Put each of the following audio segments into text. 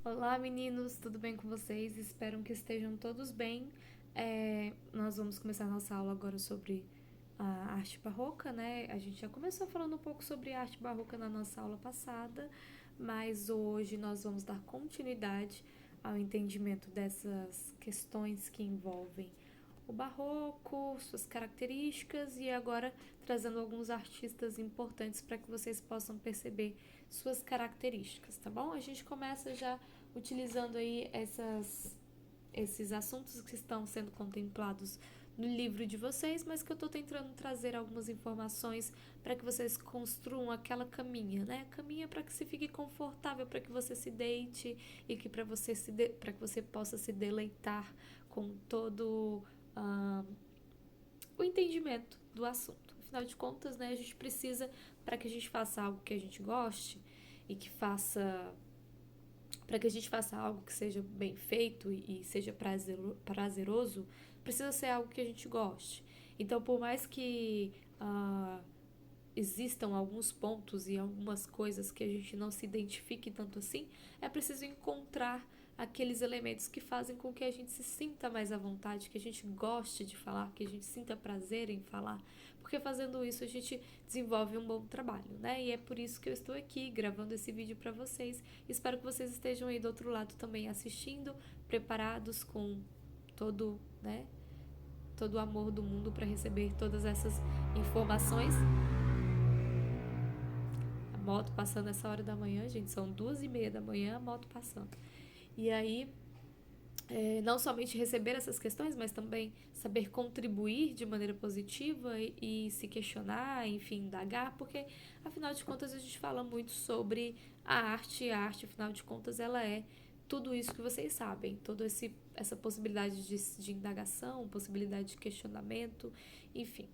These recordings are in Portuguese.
Olá, meninos, tudo bem com vocês? Espero que estejam todos bem. Nós vamos começar a nossa aula agora sobre a arte barroca, né? A gente já começou falando um pouco sobre a arte barroca na nossa aula passada, mas hoje nós vamos dar continuidade ao entendimento dessas questões que envolvem o barroco, suas características e agora trazendo alguns artistas importantes para que vocês possam perceber suas características, tá bom? A gente começa já utilizando aí esses assuntos que estão sendo contemplados no livro de vocês, mas que eu estou tentando trazer algumas informações para que vocês construam aquela caminha, né? Caminha para que se fique confortável, para que você se deite e que para que você possa se deleitar com todo uh, o entendimento do assunto. Afinal de contas, né, a gente precisa, para que a gente faça algo que a gente goste e que faça para que a gente faça algo que seja bem feito e seja prazeroso, precisa ser algo que a gente goste. Então, por mais que existam alguns pontos e algumas coisas que a gente não se identifique tanto assim, é preciso encontrar aqueles elementos que fazem com que a gente se sinta mais à vontade, que a gente goste de falar, que a gente sinta prazer em falar, porque fazendo isso a gente desenvolve um bom trabalho, né? E é por isso que eu estou aqui gravando esse vídeo para vocês. Espero que vocês estejam aí do outro lado também assistindo, preparados com todo, né, todo o amor do mundo para receber todas essas informações. A moto passando essa hora da manhã, gente, são 2h30 da manhã, a moto passando. E aí, não somente receber essas questões, mas também saber contribuir de maneira positiva e se questionar, enfim, indagar, porque afinal de contas a gente fala muito sobre a arte, e a arte, afinal de contas, ela é tudo isso que vocês sabem, toda essa possibilidade de indagação, possibilidade de questionamento, enfim,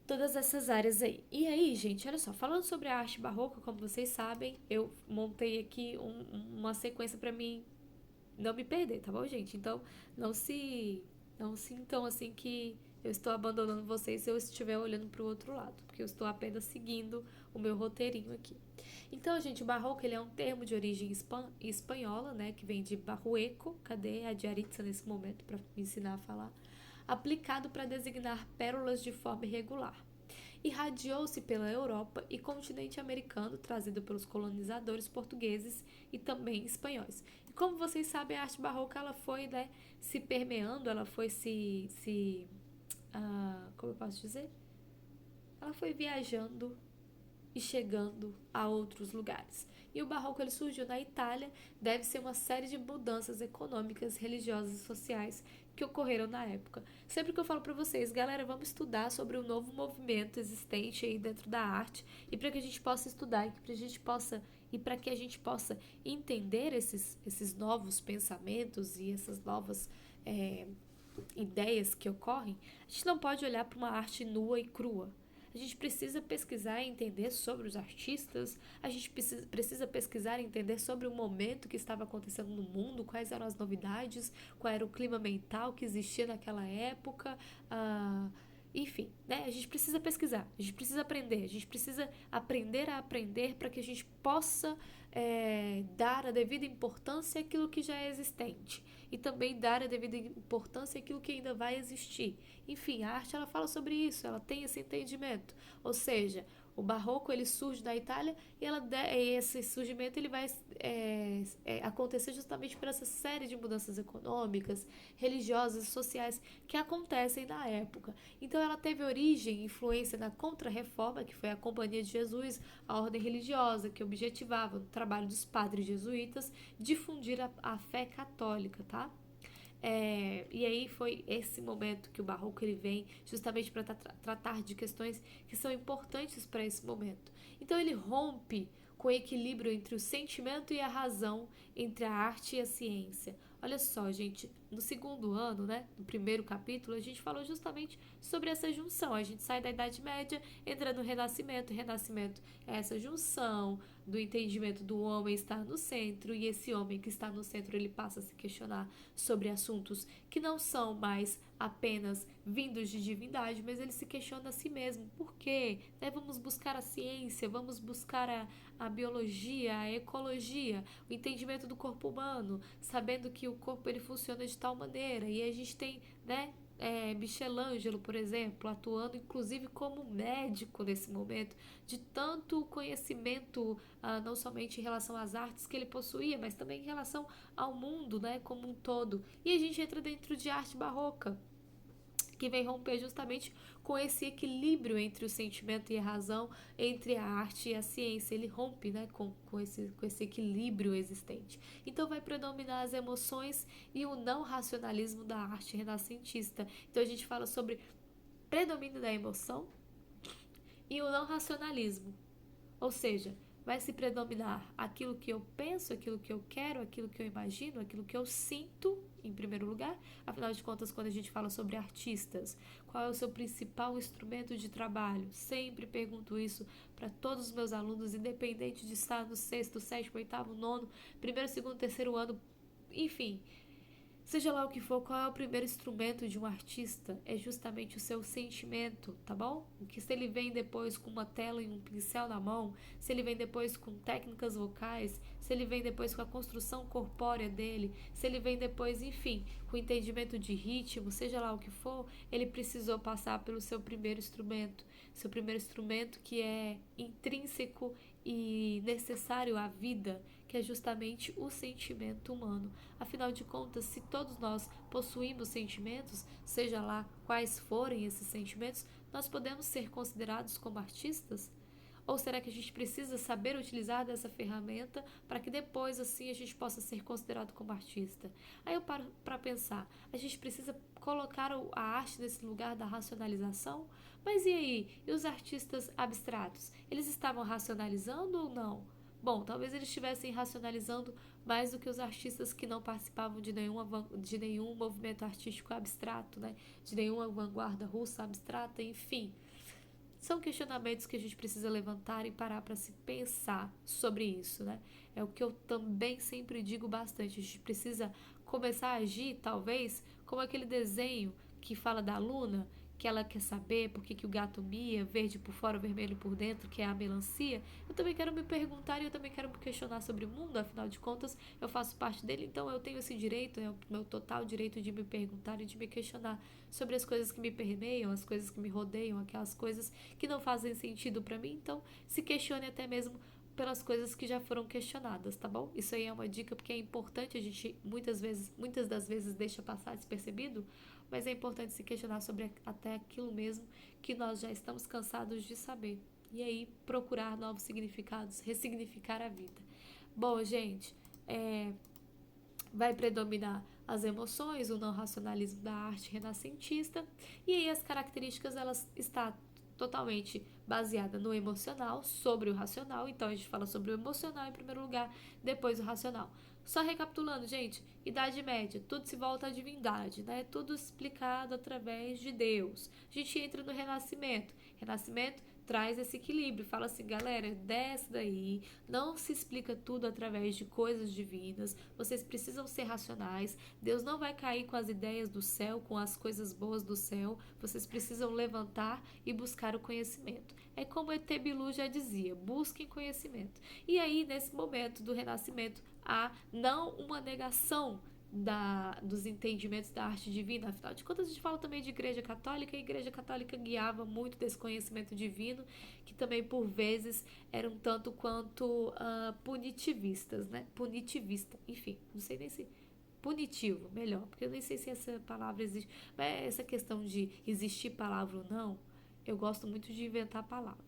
todas essas áreas aí. E aí, gente, olha só, falando sobre a arte barroca, como vocês sabem, eu montei aqui uma sequência para mim não me perder, tá bom, gente? Então, não se não sintam assim que eu estou abandonando vocês se eu estiver olhando para o outro lado, porque eu estou apenas seguindo o meu roteirinho aqui. Então, gente, o barroco ele é um termo de origem espanhola, né, que vem de barrueco, cadê a Diaritza nesse momento para me ensinar a falar? Aplicado para designar pérolas de forma irregular. Irradiou-se pela Europa e continente americano, trazido pelos colonizadores portugueses e também espanhóis. E como vocês sabem, a arte barroca ela foi, né, se permeando, ela foi como eu posso dizer? Ela foi viajando e chegando a outros lugares. E o barroco ele surgiu na Itália, deve ser uma série de mudanças econômicas, religiosas e sociais que ocorreram na época. Sempre que eu falo para vocês, galera, vamos estudar sobre o novo movimento existente aí dentro da arte e para que a gente possa estudar e para que a gente possa entender esses novos pensamentos e essas novas ideias que ocorrem, a gente não pode olhar para uma arte nua e crua. A gente precisa pesquisar e entender sobre os artistas, a gente precisa pesquisar e entender sobre o momento que estava acontecendo no mundo, quais eram as novidades, qual era o clima mental que existia naquela época. Enfim, né? A gente precisa pesquisar, a gente precisa aprender, a gente precisa aprender a aprender para que a gente possa dar a devida importância àquilo que já é existente e também dar a devida importância àquilo que ainda vai existir. Enfim, a arte ela fala sobre isso, ela tem esse entendimento. Ou seja, o barroco ele surge da Itália e esse surgimento ele vai acontecer justamente por essa série de mudanças econômicas, religiosas e sociais que acontecem na época. Então ela teve origem e influência na Contra-Reforma, que foi a Companhia de Jesus, a ordem religiosa que objetivava, no trabalho dos padres jesuítas, difundir a fé católica, tá? E aí foi esse momento que o barroco ele vem justamente para tratar de questões que são importantes para esse momento. Então ele rompe com o equilíbrio entre o sentimento e a razão, entre a arte e a ciência. Olha só, gente, no segundo ano, né, no primeiro capítulo, a gente falou justamente sobre essa junção. A gente sai da Idade Média, entra no Renascimento. Renascimento é essa junção do entendimento do homem estar no centro, e esse homem que está no centro, ele passa a se questionar sobre assuntos que não são mais apenas vindos de divindade, mas ele se questiona a si mesmo. Por quê? Né? Vamos buscar a ciência, vamos buscar a biologia, a ecologia, o entendimento do corpo humano, sabendo que o corpo ele funciona de tal maneira. E a gente tem, né, Michelangelo, por exemplo, atuando inclusive como médico nesse momento, de tanto conhecimento, não somente em relação às artes que ele possuía, mas também em relação ao mundo, né, como um todo. E a gente entra dentro de arte barroca, que vem romper justamente com esse equilíbrio entre o sentimento e a razão, entre a arte e a ciência. Ele rompe, né, com esse equilíbrio existente. Então vai predominar as emoções e o não racionalismo da arte renascentista. Então a gente fala sobre predomínio da emoção e o não racionalismo. Ou seja, vai se predominar aquilo que eu penso, aquilo que eu quero, aquilo que eu imagino, aquilo que eu sinto, em primeiro lugar. Afinal de contas, quando a gente fala sobre artistas, qual é o seu principal instrumento de trabalho? Sempre pergunto isso para todos os meus alunos, independente de estar no sexto, sétimo, oitavo, nono, primeiro, segundo, terceiro ano, enfim. Seja lá o que for, qual é o primeiro instrumento de um artista? É justamente o seu sentimento, tá bom? O que se ele vem depois com uma tela e um pincel na mão, se ele vem depois com técnicas vocais, se ele vem depois com a construção corpórea dele, se ele vem depois, enfim, com o entendimento de ritmo, seja lá o que for, ele precisou passar pelo seu primeiro instrumento. Seu primeiro instrumento que é intrínseco e necessário à vida, que é justamente o sentimento humano. Afinal de contas, se todos nós possuímos sentimentos, seja lá quais forem esses sentimentos, nós podemos ser considerados como artistas? Ou será que a gente precisa saber utilizar dessa ferramenta para que depois, assim, a gente possa ser considerado como artista? Aí eu paro para pensar, a gente precisa colocar a arte nesse lugar da racionalização? Mas e aí? E os artistas abstratos? Eles estavam racionalizando ou não? Bom, talvez eles estivessem racionalizando mais do que os artistas que não participavam de nenhum movimento artístico abstrato, né? De nenhuma vanguarda russa abstrata, enfim. São questionamentos que a gente precisa levantar e parar para se pensar sobre isso, né? É o que eu também sempre digo bastante. A gente precisa começar a agir, talvez, como aquele desenho que fala da Luna, que ela quer saber por que o gato mia, verde por fora, vermelho por dentro, que é a melancia. Eu também quero me perguntar e eu também quero me questionar sobre o mundo, afinal de contas, eu faço parte dele, então eu tenho esse direito, é o meu total direito de me perguntar e de me questionar sobre as coisas que me permeiam, as coisas que me rodeiam, aquelas coisas que não fazem sentido para mim. Então, se questione até mesmo pelas coisas que já foram questionadas, tá bom? Isso aí é uma dica porque é importante, a gente muitas das vezes deixa passar despercebido, mas é importante se questionar sobre até aquilo mesmo que nós já estamos cansados de saber. E aí procurar novos significados, ressignificar a vida. Bom, gente, vai predominar as emoções, o não racionalismo da arte renascentista, e aí as características elas estão totalmente baseada no emocional, sobre o racional. Então a gente fala sobre o emocional em primeiro lugar, depois o racional. Só recapitulando, gente, Idade Média, tudo se volta à divindade, né? Tudo explicado através de Deus. A gente entra no Renascimento. Renascimento traz esse equilíbrio, fala assim, galera, desce daí, não se explica tudo através de coisas divinas, vocês precisam ser racionais, Deus não vai cair com as ideias do céu, com as coisas boas do céu, vocês precisam levantar e buscar o conhecimento. É como E.T. Bilu já dizia, busquem conhecimento. E aí, nesse momento do Renascimento, há não uma negação dos entendimentos da arte divina. Afinal de contas, a gente fala também de Igreja Católica, e a Igreja Católica guiava muito desse conhecimento divino, que também por vezes eram tanto quanto punitivistas, né? Punitivista, enfim, não sei nem se punitivo, melhor, porque eu nem sei se essa palavra existe, mas essa questão de existir palavra ou não, eu gosto muito de inventar palavra.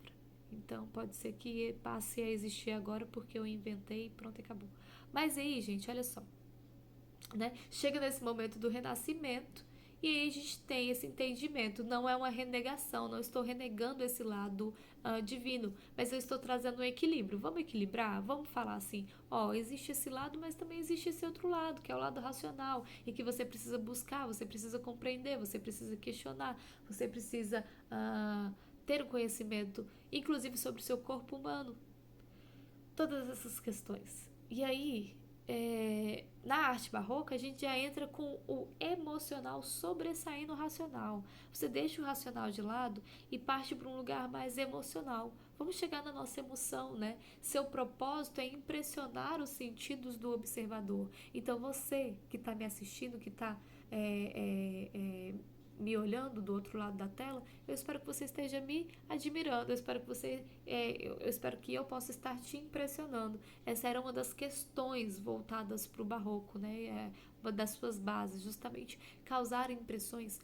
Então pode ser que passe a existir agora porque eu inventei e pronto, acabou. Mas aí, gente, olha só, né? Chega nesse momento do renascimento E aí a gente tem esse entendimento, não é uma renegação, não estou renegando esse lado divino, mas eu estou trazendo um equilíbrio. Vamos equilibrar? Vamos falar assim, ó, existe esse lado, mas também existe esse outro lado, que é o lado racional, e que você precisa buscar, você precisa compreender, você precisa questionar, você precisa ter um conhecimento, inclusive sobre o seu corpo humano, todas essas questões. E aí, na arte barroca, a gente já entra com o emocional sobressaindo o racional. Você deixa o racional de lado e parte para um lugar mais emocional. Vamos chegar na nossa emoção, né? Seu propósito é impressionar os sentidos do observador. Então, você que está me assistindo, que está me olhando do outro lado da tela, eu espero que você esteja me admirando, eu espero que eu espero que eu possa estar te impressionando. Essa era uma das questões voltadas para o barroco, né? Uma das suas bases, justamente causar impressões,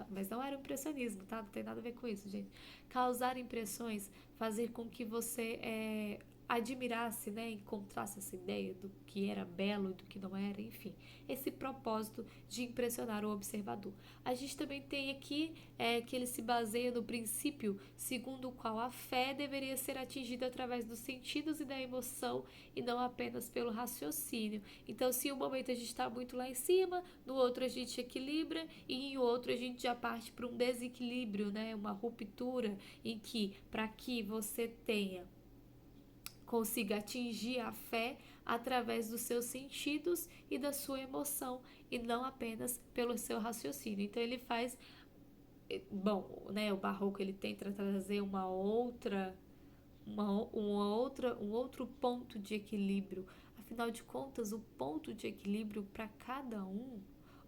mas não era o impressionismo, tá? Não tem nada a ver com isso, gente. Causar impressões, fazer com que você admirasse, né, encontrasse essa ideia do que era belo e do que não era, enfim, esse propósito de impressionar o observador. A gente também tem aqui que ele se baseia no princípio segundo o qual a fé deveria ser atingida através dos sentidos e da emoção e não apenas pelo raciocínio. Então, se um momento a gente está muito lá em cima, no outro a gente equilibra e em outro a gente já parte para um desequilíbrio, né, uma ruptura em que, para que você consiga atingir a fé através dos seus sentidos e da sua emoção e não apenas pelo seu raciocínio. Então ele faz, bom, né, o barroco ele tenta trazer um outro ponto de equilíbrio. Afinal de contas, o ponto de equilíbrio para cada um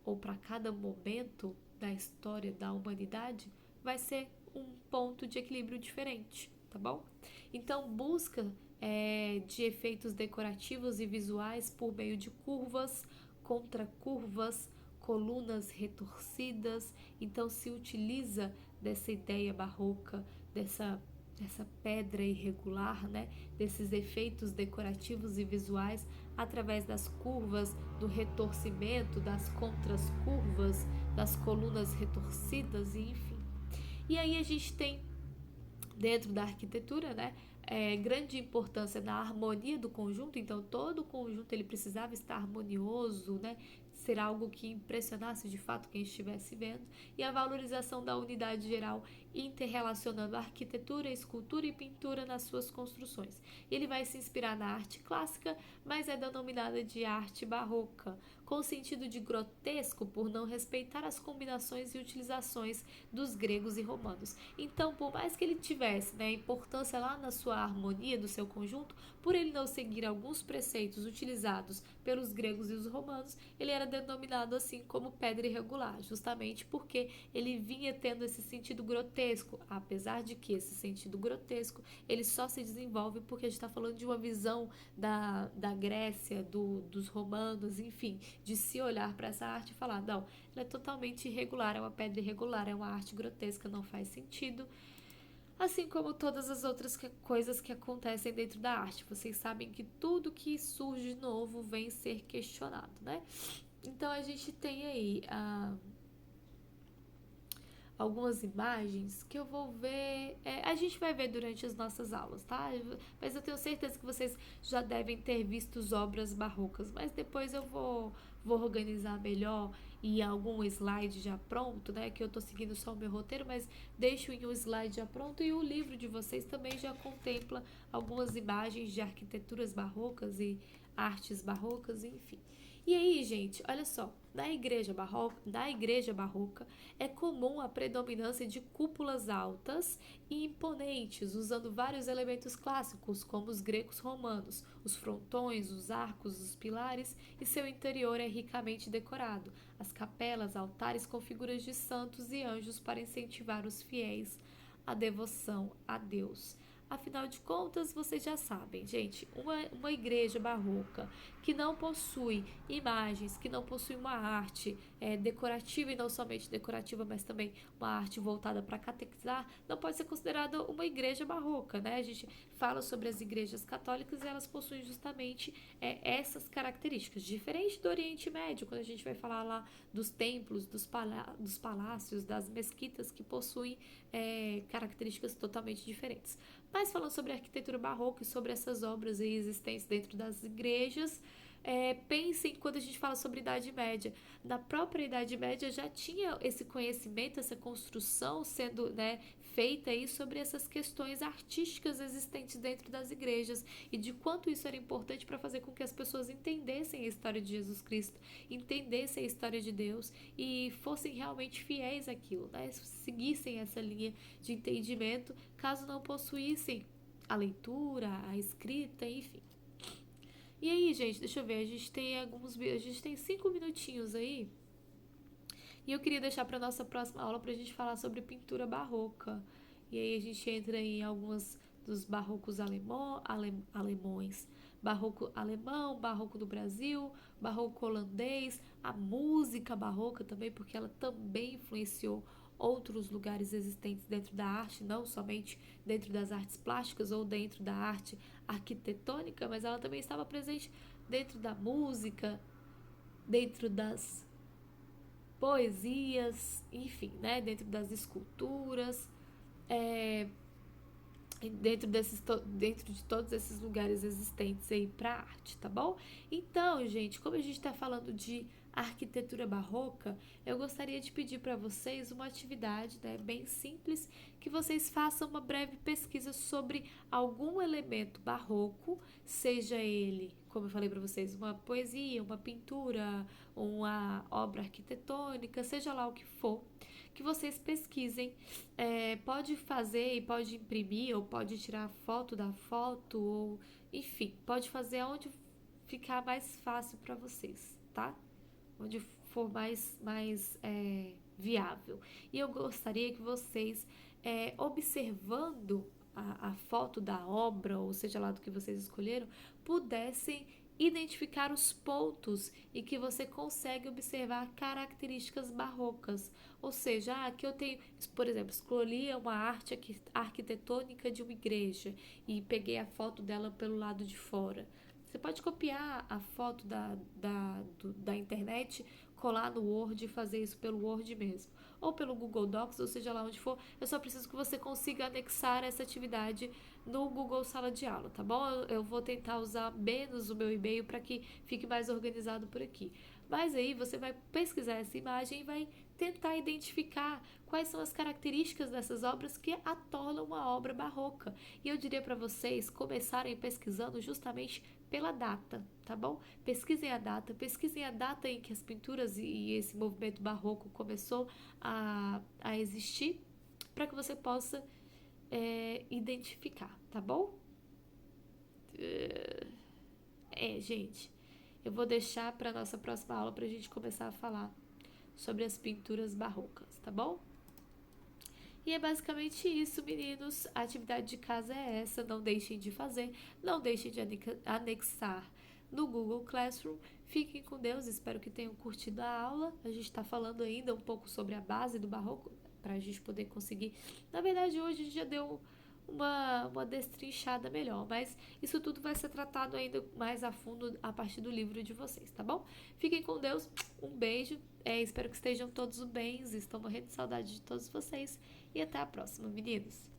ou para cada momento da história da humanidade vai ser um ponto de equilíbrio diferente, tá bom? Então, busca de efeitos decorativos e visuais por meio de curvas, contracurvas, colunas retorcidas. Então, se utiliza dessa ideia barroca, dessa pedra irregular, né? Desses efeitos decorativos e visuais através das curvas, do retorcimento, das contracurvas, das colunas retorcidas, e enfim. E aí a gente tem dentro da arquitetura, né, grande importância na harmonia do conjunto. Então todo o conjunto ele precisava estar harmonioso, né, ser algo que impressionasse de fato quem estivesse vendo, e a valorização da unidade geral, interrelacionando arquitetura, escultura e pintura nas suas construções. Ele vai se inspirar na arte clássica, mas é denominada de arte barroca, com sentido de grotesco por não respeitar as combinações e utilizações dos gregos e romanos. Então, por mais que ele tivesse, né, importância lá na sua harmonia do seu conjunto, por ele não seguir alguns preceitos utilizados pelos gregos e os romanos, ele era denominado assim como pedra irregular, justamente porque ele vinha tendo esse sentido grotesco, apesar de que esse sentido grotesco ele só se desenvolve porque a gente está falando de uma visão da Grécia, dos romanos, enfim, de se olhar para essa arte e falar, não, ela é totalmente irregular, é uma pedra irregular, é uma arte grotesca, não faz sentido. Assim como todas as outras coisas que acontecem dentro da arte. Vocês sabem que tudo que surge novo vem ser questionado, né? Então a gente tem aí algumas imagens que eu vou ver, a gente vai ver durante as nossas aulas, tá? Mas eu tenho certeza que vocês já devem ter visto obras barrocas, mas depois eu vou organizar melhor em algum slide já pronto, né? Que eu tô seguindo só o meu roteiro, mas deixo em um slide já pronto, e o livro de vocês também já contempla algumas imagens de arquiteturas barrocas e artes barrocas, enfim. E aí, gente, olha só, na igreja barroca é comum a predominância de cúpulas altas e imponentes, usando vários elementos clássicos, como os gregos romanos, os frontões, os arcos, os pilares, e seu interior é ricamente decorado. As capelas, altares com figuras de santos e anjos para incentivar os fiéis à devoção a Deus. Afinal de contas, vocês já sabem, gente, uma igreja barroca que não possui imagens, que não possui uma arte decorativa, e não somente decorativa, mas também uma arte voltada para catequizar, não pode ser considerada uma igreja barroca, né? A gente fala sobre as igrejas católicas e elas possuem justamente essas características, diferente do Oriente Médio, quando a gente vai falar lá dos templos, dos palácios, das mesquitas que possuem características totalmente diferentes. Mas falando sobre a arquitetura barroca e sobre essas obras aí existentes dentro das igrejas, pensem quando a gente fala sobre Idade Média. Na própria Idade Média já tinha esse conhecimento, essa construção sendo, né, feita aí sobre essas questões artísticas existentes dentro das igrejas e de quanto isso era importante para fazer com que as pessoas entendessem a história de Jesus Cristo, entendessem a história de Deus e fossem realmente fiéis àquilo, né? Seguissem essa linha de entendimento, caso não possuíssem a leitura, a escrita, enfim. E aí, gente, deixa eu ver, a gente tem 5 minutinhos aí. E eu queria deixar para nossa próxima aula para a gente falar sobre pintura barroca. E aí a gente entra em alguns dos barrocos alemães. Barroco alemão, barroco do Brasil, barroco holandês, a música barroca também, porque ela também influenciou outros lugares existentes dentro da arte, não somente dentro das artes plásticas ou dentro da arte arquitetônica, mas ela também estava presente dentro da música, dentro das poesias, enfim, né, dentro das esculturas, é, dentro de todos esses lugares existentes aí para arte, tá bom? Então, gente, como a gente está falando de arquitetura barroca, eu gostaria de pedir para vocês uma atividade, né, bem simples, que vocês façam uma breve pesquisa sobre algum elemento barroco, seja ele, como eu falei para vocês, uma poesia, uma pintura, uma obra arquitetônica, seja lá o que for, que vocês pesquisem. Pode fazer e pode imprimir, ou pode tirar foto da foto, ou enfim, pode fazer onde ficar mais fácil para vocês, tá? Onde for mais viável. E eu gostaria que vocês, observando a foto da obra, ou seja lá do que vocês escolheram, pudessem identificar os pontos e que você consegue observar características barrocas. Ou seja, aqui eu tenho, por exemplo, escolhi uma arte arquitetônica de uma igreja e peguei a foto dela pelo lado de fora. Você pode copiar a foto da internet, colar no Word e fazer isso pelo Word mesmo. Ou pelo Google Docs, ou seja lá onde for. Eu só preciso que você consiga anexar essa atividade no Google Sala de Aula, tá bom? Eu vou tentar usar menos o meu e-mail para que fique mais organizado por aqui. Mas aí você vai pesquisar essa imagem e vai tentar identificar quais são as características dessas obras que a tornam uma obra barroca. E eu diria para vocês começarem pesquisando justamente pela data, tá bom? Pesquisem a data em que as pinturas e esse movimento barroco começou a existir, para que você possa identificar, tá bom? Gente, eu vou deixar para nossa próxima aula para a gente começar a falar sobre as pinturas barrocas, tá bom? E é basicamente isso, meninos. A atividade de casa é essa. Não deixem de fazer, não deixem de anexar no Google Classroom. Fiquem com Deus, espero que tenham curtido a aula. A gente está falando ainda um pouco sobre a base do barroco, para a gente poder conseguir. Na verdade, hoje a gente já deu uma destrinchada melhor, mas isso tudo vai ser tratado ainda mais a fundo a partir do livro de vocês, tá bom? Fiquem com Deus, um beijo, espero que estejam todos bem, estou morrendo de saudade de todos vocês e até a próxima, meninos!